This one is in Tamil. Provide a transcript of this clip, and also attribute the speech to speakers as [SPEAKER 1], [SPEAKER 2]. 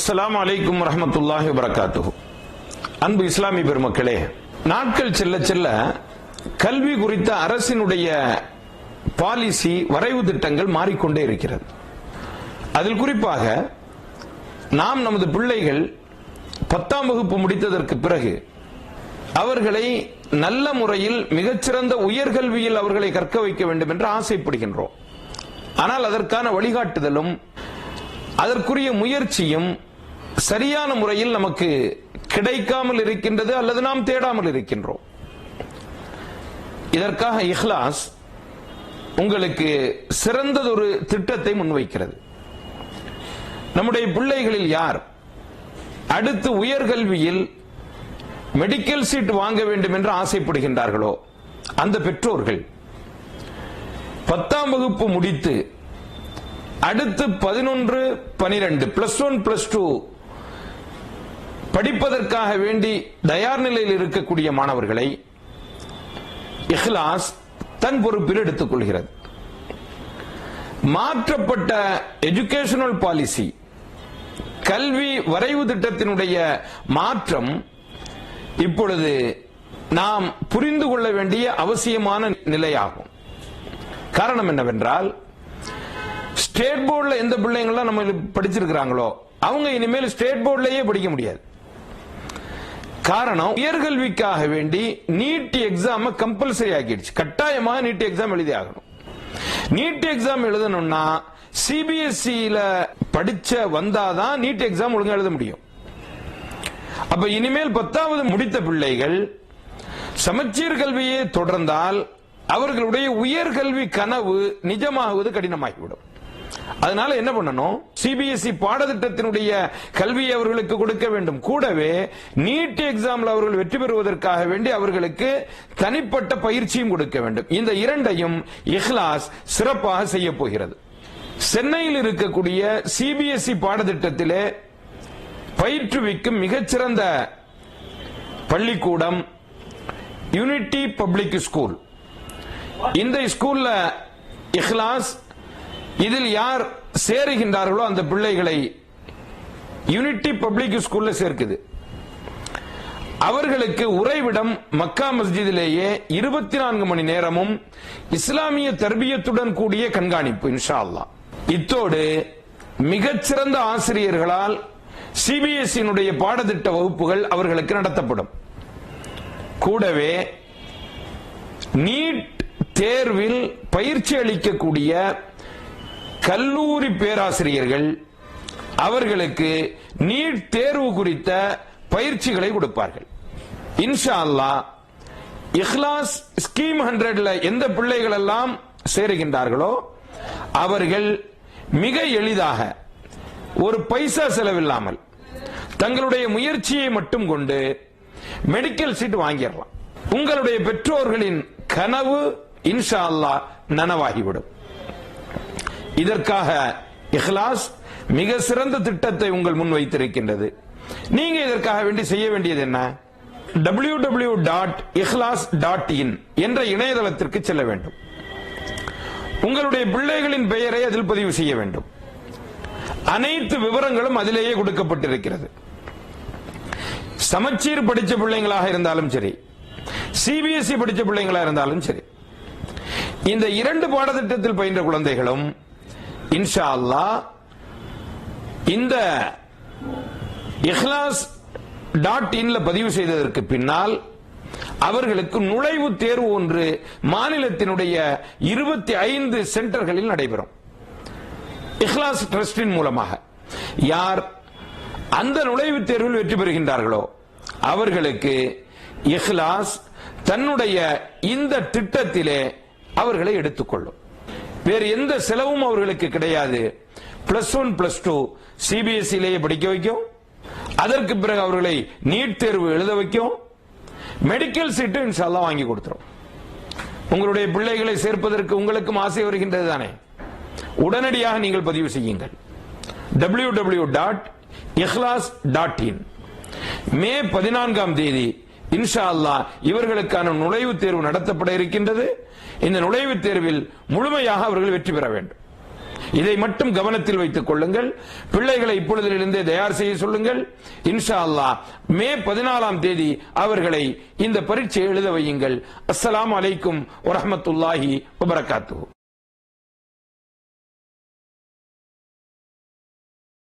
[SPEAKER 1] அஸ்ஸலாமு அலைக்கும் வரஹ்மத்துல்லாஹி வபரகாத்துஹு. அன்பு இஸ்லாமிய பெருமக்களே, நாட்கள் செல்ல செல்ல கல்வி குறித்த அரசினுடைய பாலிசி வரைவு திட்டங்கள் மாறிக்கொண்டே இருக்கிறது. அதில் குறிப்பாக நாம் நமது பிள்ளைகள் 10ஆம் வகுப்பு முடித்ததற்கு பிறகு அவர்களை நல்ல முறையில் மிகச்சிறந்த உயர்கல்வியில் அவர்களை கற்க வைக்க வேண்டும் என்று ஆசைப்படுகின்றோம். ஆனால் அதற்கான வழிகாட்டுதலும் அதற்குரிய முயற்சியும் சரியான முறையில் நமக்கு கிடைக்காமல் இருக்கின்றது அல்லது நாம் தேடாமல் இருக்கின்றோம். இதற்காக இஹ்லாஸ் உங்களுக்கு சிறந்ததொரு திட்டத்தை முன்வைக்கிறது. நம்முடைய பிள்ளைகளில் யார் அடுத்து உயர்கல்வியில் மெடிக்கல் சீட் வாங்க வேண்டும் என்று ஆசைப்படுகின்றார்களோ அந்த பெற்றோர்கள் 10ஆம் வகுப்பு முடித்து அடுத்து 11, 12 +1 +2 படிப்பதற்காக வேண்டி தயார் நிலையில் இருக்கக்கூடிய மாணவர்களை இஹ்லாஸ் தன் பொறுப்பில் எடுத்துக் கொள்கிறது. மாற்றப்பட்ட எஜுகேஷனல் பாலிசி, கல்வி வரைவு திட்டத்தினுடைய மாற்றம் இப்பொழுது நாம் புரிந்து கொள்ள வேண்டிய அவசியமான நிலையாகும். காரணம் என்னவென்றால், ஸ்டேட் போர்டில் எந்த பிள்ளைங்களாம் நம்ம படிச்சிருக்கிறாங்களோ அவங்க இனிமேல் ஸ்டேட் போர்டிலேயே படிக்க முடியாது. காரணம், உயர்கல்விக்காக வேண்டி நீட் எக்ஸாம் கம்பல்சரி ஆக்கிடுச்சு. கட்டாயமாக நீட் எக்ஸாம் எழுதி ஆகணும். நீட் எக்ஸாம் எழுதணும்னா சிபிஎஸ்இல படிச்ச வந்தாதான் நீட் எக்ஸாம் ஒழுங்கா எழுத முடியும். அப்ப இனிமேல் 10வது முடித்த பிள்ளைகள் சமச்சீர் கல்வியை தொடர்ந்தால் அவர்களுடைய உயர்கல்வி கனவு நிஜமாகுவது கடினமாகிவிடும். அதனால என்ன பண்ணணும், சிபிஎஸ்இ பாடத்திட்டத்தினுடைய கல்வியை அவர்களுக்கு கொடுக்க வேண்டும். கூடவே நீட் எக்ஸாம்ல அவர்கள் வெற்றி பெறுவதற்காக வேண்டி அவர்களுக்கு தனிப்பட்ட பயிற்சியும் கொடுக்க வேண்டும். இந்த இரண்டையும் இஹ்லாஸ் சிறப்பாக செய்ய போகிறது. சென்னையில் இருக்கக்கூடிய சிபிஎஸ்இ பாடத்திட்டத்திலே பயிற்றுவிக்கும் மிகச்சிறந்த பள்ளிக்கூடம் யூனிட்டி பப்ளிக் ஸ்கூல். இந்த ஸ்கூல்ல இஹ்லாஸ் இதில் யார் சேருகின்றார்களோ அந்த பிள்ளைகளை யூனிட்டி பப்ளிக் ஸ்கூல்ல சேர்க்குது. அவர்களுக்கு உறைவிடம் மக்கா மஸ்ஜிதிலேயே 24 மணி நேரமும் இஸ்லாமிய தர்பியத்துடன் கூடிய கண்காணிப்பு இன்ஷா அல்லாஹ். இத்தோடு மிகச்சிறந்த ஆசிரியர்களால் சிபிஎஸ்இனுடைய பாடத்திட்ட வகுப்புகள் அவர்களுக்கு நடத்தப்படும். கூடவே நீட் தேர்வில் பயிற்சி அளிக்கக்கூடிய கல்லூரி பேராசிரியர்கள் அவர்களுக்கு நீட் தேர்வு குறித்த பயிற்சிகளை கொடுப்பார்கள். இன்ஷா அல்லாஹ் இஹ்லாஸ் ஸ்கீம் 100ல எந்த பிள்ளைகள் எல்லாம் சேருகின்றார்களோ அவர்கள் மிக எளிதாக ஒரு பைசா செலவில்லாமல் தங்களுடைய முயற்சியை மட்டும் கொண்டு மெடிக்கல் சீட் வாங்கிடலாம். உங்களுடைய பெற்றோர்களின் கனவு இன்ஷா அல்லாஹ் நனவாகிவிடும். இதற்காக இஹ்லாஸ் மிக சிறந்த திட்டத்தை உங்கள் முன் வைத்திருக்கின்றது. நீங்க இதற்காக வேண்டி செய்ய வேண்டியது என்ன, www.ikhlas.in என்ற இணையதளத்திற்கு செல்ல வேண்டும். உங்களுடைய பிள்ளைகளின் பெயரை அதில் பதிவு செய்ய வேண்டும். அனைத்து விவரங்களும் அதிலேயே கொடுக்கப்பட்டிருக்கிறது. சமச்சீர் படிச்ச பிள்ளைங்களாக இருந்தாலும் சரி, சிபிஎஸ்இ படிச்ச பிள்ளைங்களா இருந்தாலும் சரி, இந்த 2 பாடத்திட்டத்தில் பயின்ற குழந்தைகளும் இன்ஷா அல்லாஹ் இந்த ikhlas.in பதிவு செய்ததற்கு பின்னால் அவர்களுக்கு நுழைவு தேர்வு ஒன்று மாநிலத்தினுடைய 25 சென்டர்களில் நடைபெறும். இஹ்லாஸ் ட்ரஸ்டின் மூலமாக யார் அந்த நுழைவுத் தேர்வில் வெற்றி பெறுகின்றார்களோ அவர்களுக்கு இஹ்லாஸ் தன்னுடைய இந்த திட்டத்திலே அவர்களை எடுத்துக்கொள்ளும். வேறு எந்த செலவும் அவர்களுக்கு கிடையாது. +1 +2 சிபிஎஸ்இலேயே படிக்க வைக்கும். அதற்கு பிறகு அவர்களை நீட் தேர்வு எழுத வைக்கும். மெடிக்கல் சீட்டு இன்ஷா அல்லாஹ் வாங்கி கொடுத்துரும். உங்களுடைய பிள்ளைகளை சேர்ப்பதற்கு உங்களுக்கும் ஆசை வருகின்றது தானே? உடனடியாக நீங்கள் பதிவு செய்யுங்கள். www.ikhlas.in. மே 14ஆம் தேதி இன்ஷா அல்லாஹ் இவர்களுக்கான நுழைவுத் தேர்வு நடத்தப்பட இருக்கின்றது. இந்த நுழைவுத் தேர்வில் முழுமையாக அவர்கள் வெற்றி பெற வேண்டும். இதை மட்டும் கவனத்தில் வைத்துக் கொள்ளுங்கள். பிள்ளைகளை இப்பொழுதிலிருந்தே தயார் செய்ய சொல்லுங்கள். இன்ஷா அல்லாஹ் மே 14ஆம் தேதி அவர்களை இந்த பரீட்சை எழுத வையுங்கள். அஸ்ஸலாமு அலைக்கும் வரஹ்மத்துல்லாஹி வபரகாத்துஹு.